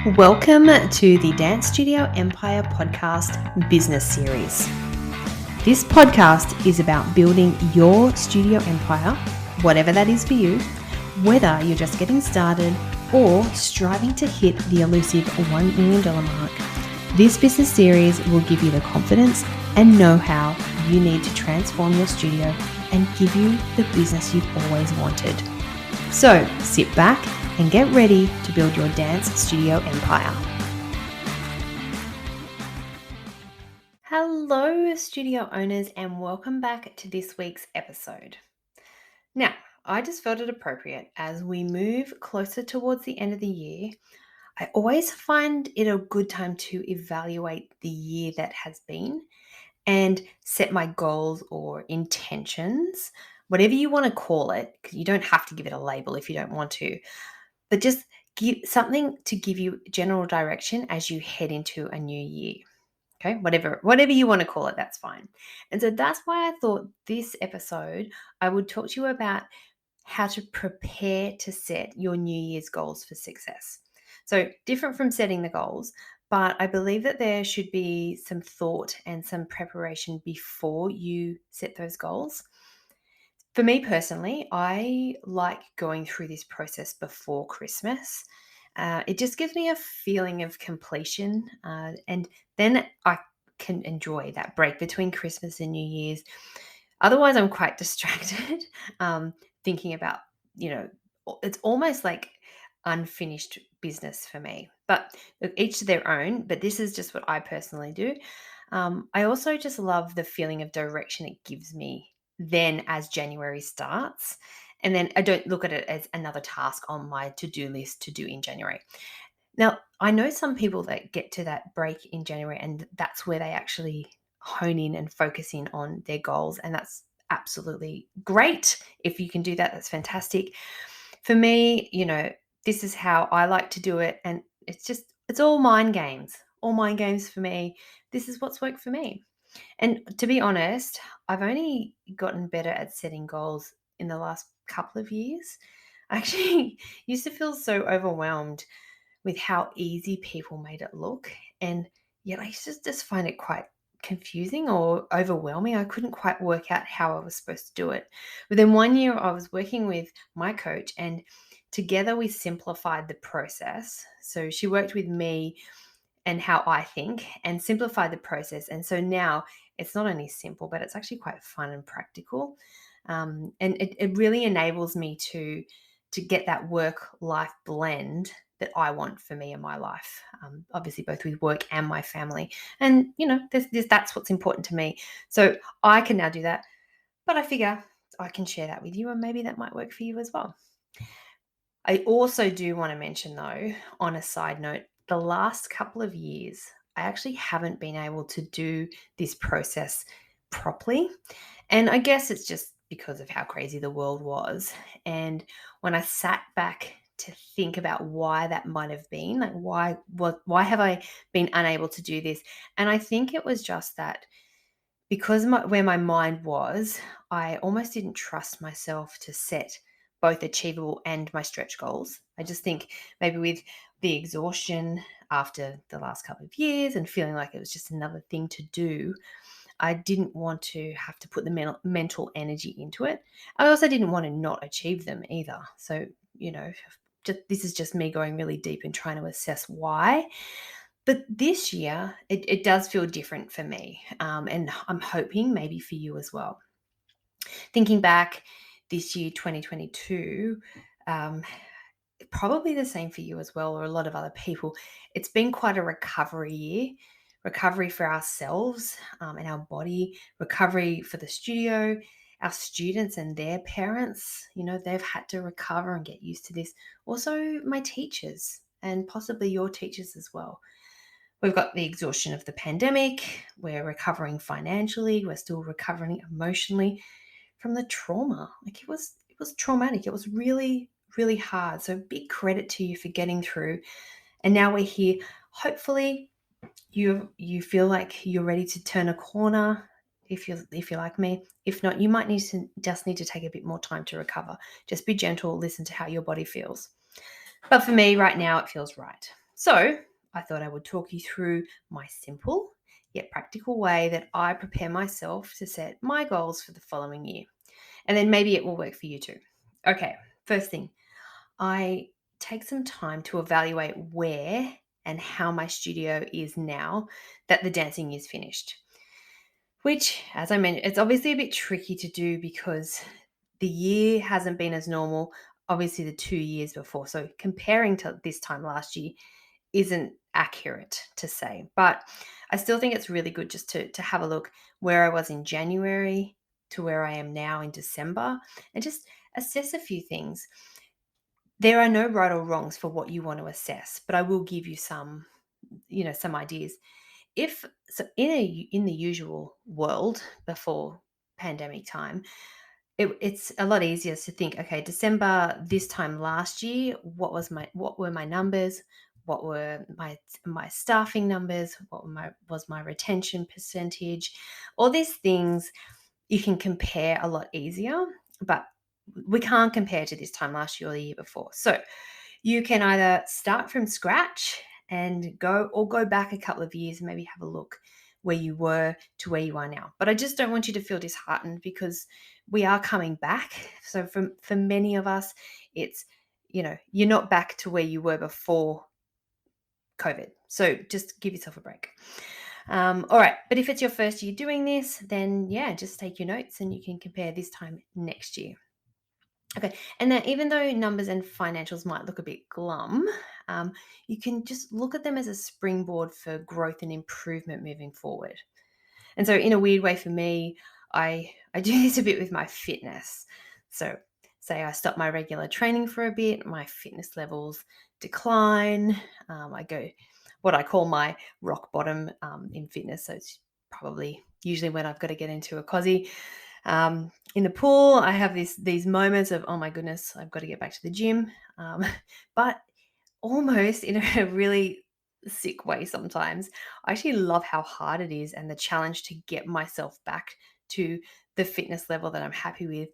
Welcome to the Dance Studio Empire podcast business series. This podcast is about building your studio empire, whatever that is for you, whether you're just getting started or striving to hit the elusive $1 million mark. This business series will give you the confidence and know-how you need to transform your studio and give you the business you've always wanted. So sit back and get ready to build your dance studio empire. Hello, studio owners, and welcome back to this week's episode. Now, I just felt it appropriate as we move closer towards the end of the year. I always find it a good time to evaluate the year that has been and set my goals or intentions, whatever you want to call it, because you don't have to give it a label if you don't want to. But just give something to give you general direction as you head into a new year. Okay, whatever you want to call it, that's fine. And so that's why I thought this episode I would talk to you about how to prepare to set your New Year's goals for success. So different from setting the goals, but I believe that there should be some thought and some preparation before you set those goals. For me personally, I like going through this process before Christmas. It just gives me a feeling of completion, and then I can enjoy that break between Christmas and New Year's. Otherwise, I'm quite distracted, thinking about, it's almost like unfinished business for me. But look, each to their own, but this is just what I personally do. I also just love the feeling of direction it gives me then as January starts. And then I don't look at it as another task on my to-do list to do in January. Now, I know some people that get to that break in January and that's where they actually hone in and focus in on their goals. And that's absolutely great. If you can do that, that's fantastic. For me, this is how I like to do it. And it's all mind games for me. This is what's worked for me. And to be honest, I've only gotten better at setting goals in the last couple of years. I actually used to feel so overwhelmed with how easy people made it look. And yet I used to just find it quite confusing or overwhelming. I couldn't quite work out how I was supposed to do it. But then one year I was working with my coach and together we simplified the process. So she worked with me and how I think and simplify the process. And so now it's not only simple, but it's actually quite fun and practical. And it really enables me to get that work-life blend that I want for me and my life, obviously both with work and my family. And, that's what's important to me. So I can now do that, but I figure I can share that with you and maybe that might work for you as well. I also do want to mention, though, on a side note, the last couple of years, I actually haven't been able to do this process properly. And I guess it's just because of how crazy the world was. And when I sat back to think about why that might have been, like why have I been unable to do this? And I think it was just that because where my mind was, I almost didn't trust myself to set both achievable and my stretch goals. I just think maybe with the exhaustion after the last couple of years and feeling like it was just another thing to do, I didn't want to have to put the mental energy into it. I also didn't want to not achieve them either. So, this is just me going really deep and trying to assess why. But this year, it does feel different for me. And I'm hoping maybe for you as well. Thinking back this year, 2022, probably the same for you as well, or a lot of other people. It's been quite a recovery year, recovery for ourselves and our body, recovery for the studio, our students and their parents. They've had to recover and get used to this. Also, my teachers and possibly your teachers as well. We've got the exhaustion of the pandemic. We're recovering financially. We're still recovering emotionally from the trauma. Like it was traumatic. It was really, really hard. So big credit to you for getting through. And now we're here. Hopefully you feel like you're ready to turn a corner if you're like me. If not, you might need to take a bit more time to recover. Just be gentle, listen to how your body feels. But for me right now, it feels right. So I thought I would talk you through my simple yet practical way that I prepare myself to set my goals for the following year. And then maybe it will work for you too. Okay, first thing, I take some time to evaluate where and how my studio is now that the dancing is finished. Which, as I mentioned, it's obviously a bit tricky to do because the year hasn't been as normal, obviously, the 2 years before. So, comparing to this time last year isn't accurate to say. But I still think it's really good just to have a look where I was in January to where I am now in December and just assess a few things. There are no right or wrongs for what you want to assess, but I will give you some ideas. If so, in the usual world before pandemic time, it's a lot easier to think, okay, December this time last year, what were my numbers? What were my staffing numbers? Was my retention percentage? All these things you can compare a lot easier, but we can't compare to this time last year or the year before. So you can either start from scratch and go back a couple of years and maybe have a look where you were to where you are now. But I just don't want you to feel disheartened because we are coming back. So for many of us, it's you're not back to where you were before COVID. So just give yourself a break. All right. But if it's your first year doing this, then yeah, just take your notes and you can compare this time next year. Okay. And then even though numbers and financials might look a bit glum, you can just look at them as a springboard for growth and improvement moving forward. And so in a weird way for me, I do this a bit with my fitness. So say I stop my regular training for a bit, my fitness levels decline. I go what I call my rock bottom in fitness. So it's probably usually when I've got to get into a cosy. In the pool, I have these moments of, oh my goodness, I've got to get back to the gym. But almost in a really sick way sometimes. I actually love how hard it is and the challenge to get myself back to the fitness level that I'm happy with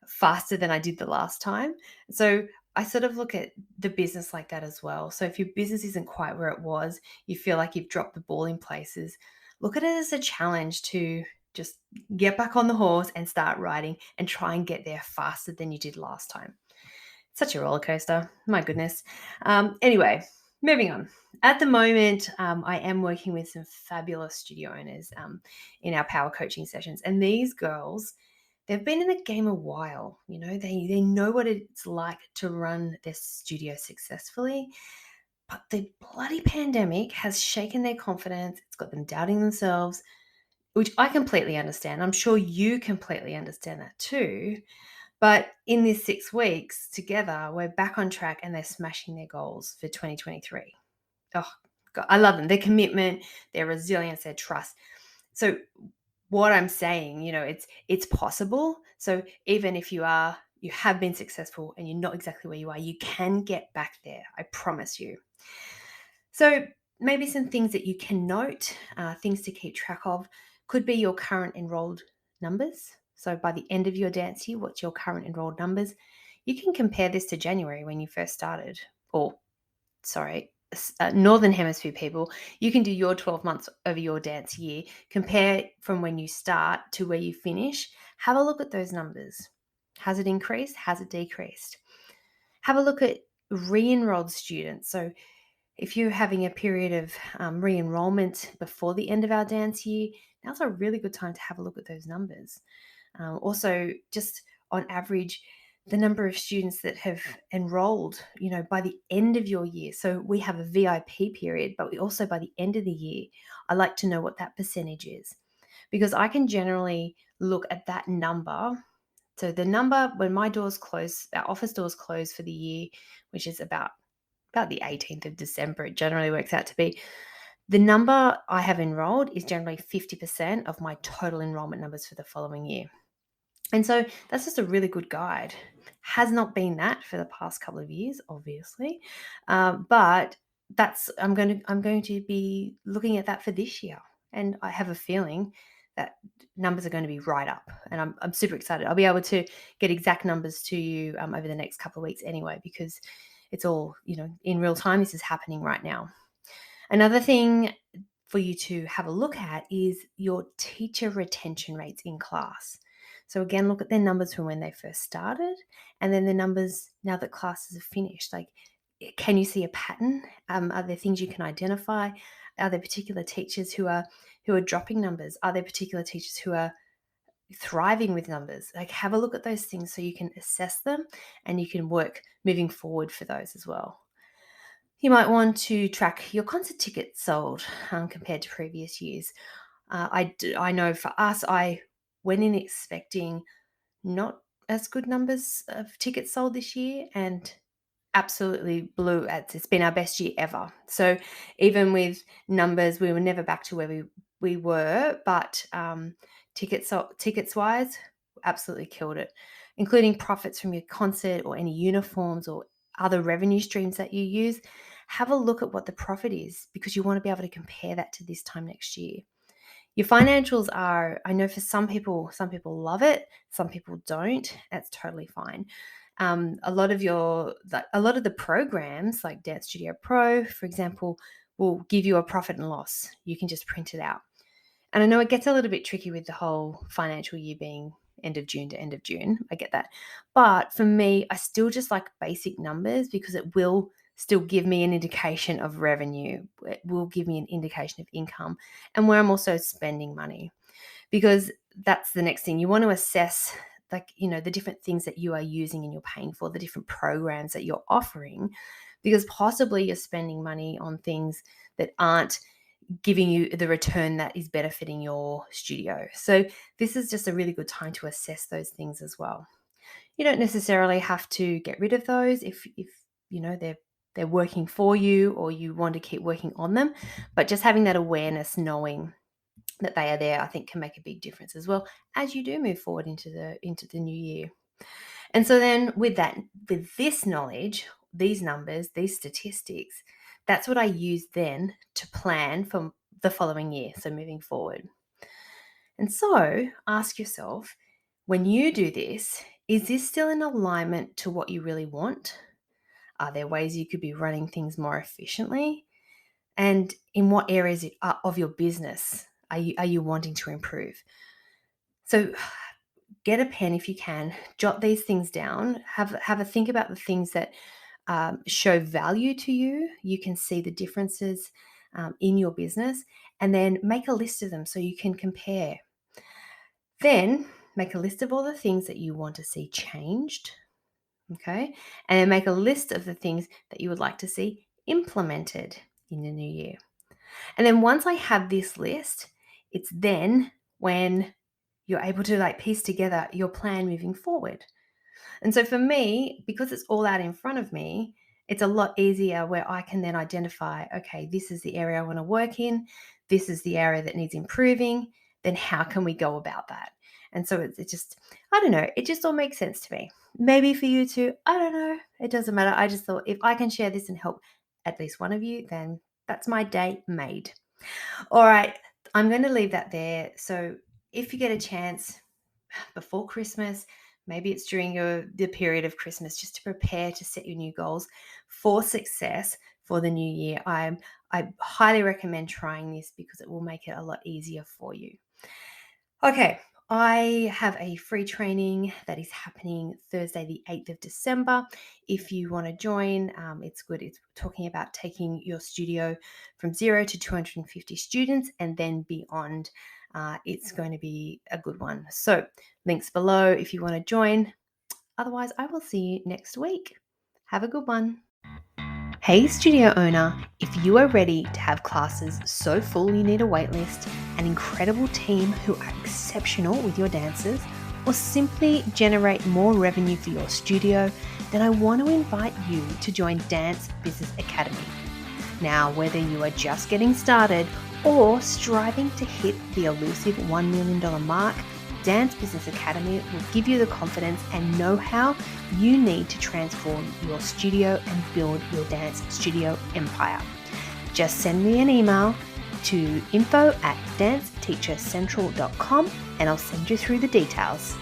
faster than I did the last time. So I sort of look at the business like that as well. So if your business isn't quite where it was, you feel like you've dropped the ball in places, look at it as a challenge to just get back on the horse and start riding and try and get there faster than you did last time. Such a roller coaster. My goodness. Anyway, moving on. At the moment, I am working with some fabulous studio owners in our power coaching sessions. And these girls, they've been in the game a while. They know what it's like to run their studio successfully. But the bloody pandemic has shaken their confidence. It's got them doubting themselves, which I completely understand. I'm sure you completely understand that too. But in this 6 weeks together, we're back on track and they're smashing their goals for 2023. Oh, God, I love them. Their commitment, their resilience, their trust. So what I'm saying, it's possible. So even if you have been successful and you're not exactly where you are, you can get back there. I promise you. So maybe some things that you can note, things to keep track of, could be your current enrolled numbers. So by the end of your dance year, what's your current enrolled numbers? You can compare this to January when you first started, or sorry, Northern Hemisphere people, you can do your 12 months over your dance year, compare from when you start to where you finish. Have a look at those numbers. Has it increased? Has it decreased? Have a look at re-enrolled students. So if you're having a period of re-enrollment before the end of our dance year, now's a really good time to have a look at those numbers. Also, just on average, the number of students that have enrolled, by the end of your year. So we have a VIP period, but we also by the end of the year, I like to know what that percentage is because I can generally look at that number. So the number when my doors close, our office doors close for the year, which is about the 18th of December, it generally works out to be. The number I have enrolled is generally 50% of my total enrollment numbers for the following year. And so that's just a really good guide. Has not been that for the past couple of years, obviously, but I'm going to be looking at that for this year, and I have a feeling that numbers are going to be right up, and I'm super excited. I'll be able to get exact numbers to you over the next couple of weeks anyway, because it's all, in real time. This is happening right now. Another thing for you to have a look at is your teacher retention rates in class. So again, look at their numbers from when they first started, and then the numbers now that classes are finished. Like, can you see a pattern? Are there things you can identify? Are there particular teachers who are dropping numbers? Are there particular teachers who are thriving with numbers? Like, have a look at those things so you can assess them and you can work moving forward for those as well. You might want to track your concert tickets sold compared to previous years. I know for us, I went in expecting not as good numbers of tickets sold this year, and absolutely blew it. It's been our best year ever. So even with numbers, we were never back to where we were, but tickets wise, absolutely killed it, including profits from your concert or any uniforms or other revenue streams that you use. Have a look at what the profit is, because you want to be able to compare that to this time next year. Your financials are, I know for some people love it, some people don't. That's totally fine. A lot of the programs like Dance Studio Pro, for example, will give you a profit and loss. You can just print it out. And I know it gets a little bit tricky with the whole financial year being end of June to end of June. I get that. But for me, I still just like basic numbers, because it will still give me an indication of revenue. It will give me an indication of income and where I'm also spending money, because that's the next thing. You want to assess, the different things that you are using and you're paying for, the different programs that you're offering, because possibly you're spending money on things that aren't giving you the return that is benefiting your studio. So this is just a really good time to assess those things as well. You don't necessarily have to get rid of those if they're working for you or you want to keep working on them, but just having that awareness, knowing that they are there, I think can make a big difference as well as you do move forward into the new year. And so then with this knowledge, these numbers, these statistics, that's what I use then to plan for the following year, so moving forward. And so ask yourself, when you do this, is this still in alignment to what you really want? Are there ways you could be running things more efficiently? And in what areas of your business are you wanting to improve? So get a pen if you can, jot these things down, have a think about the things that show value to you. You can see the differences in your business, and then make a list of them so you can compare. Then make a list of all the things that you want to see changed, okay? And then make a list of the things that you would like to see implemented in the new year. And then once I have this list, it's then when you're able to piece together your plan moving forward. And so for me, because it's all out in front of me, it's a lot easier where I can then identify, okay, this is the area I want to work in. This is the area that needs improving. Then how can we go about that? And so it just, I don't know, it just all makes sense to me. Maybe for you too, I don't know. It doesn't matter. I just thought if I can share this and help at least one of you, then that's my day made. All right, I'm going to leave that there. So if you get a chance before Christmas, maybe it's during the period of Christmas, just to prepare to set your new goals for success for the new year, I highly recommend trying this, because it will make it a lot easier for you. Okay, I have a free training that is happening Thursday, the 8th of December. If you want to join, it's good. It's talking about taking your studio from 0 to 250 students and then beyond. It's going to be a good one. So links below if you want to join. Otherwise, I will see you next week. Have a good one. Hey studio owner, if you are ready to have classes so full you need a waitlist, an incredible team who are exceptional with your dancers, or simply generate more revenue for your studio, then I want to invite you to join Dance Business Academy. Now, whether you are just getting started or striving to hit the elusive $1 million mark, Dance Business Academy will give you the confidence and know-how you need to transform your studio and build your dance studio empire. Just send me an email to info@danceteachercentral.com and I'll send you through the details.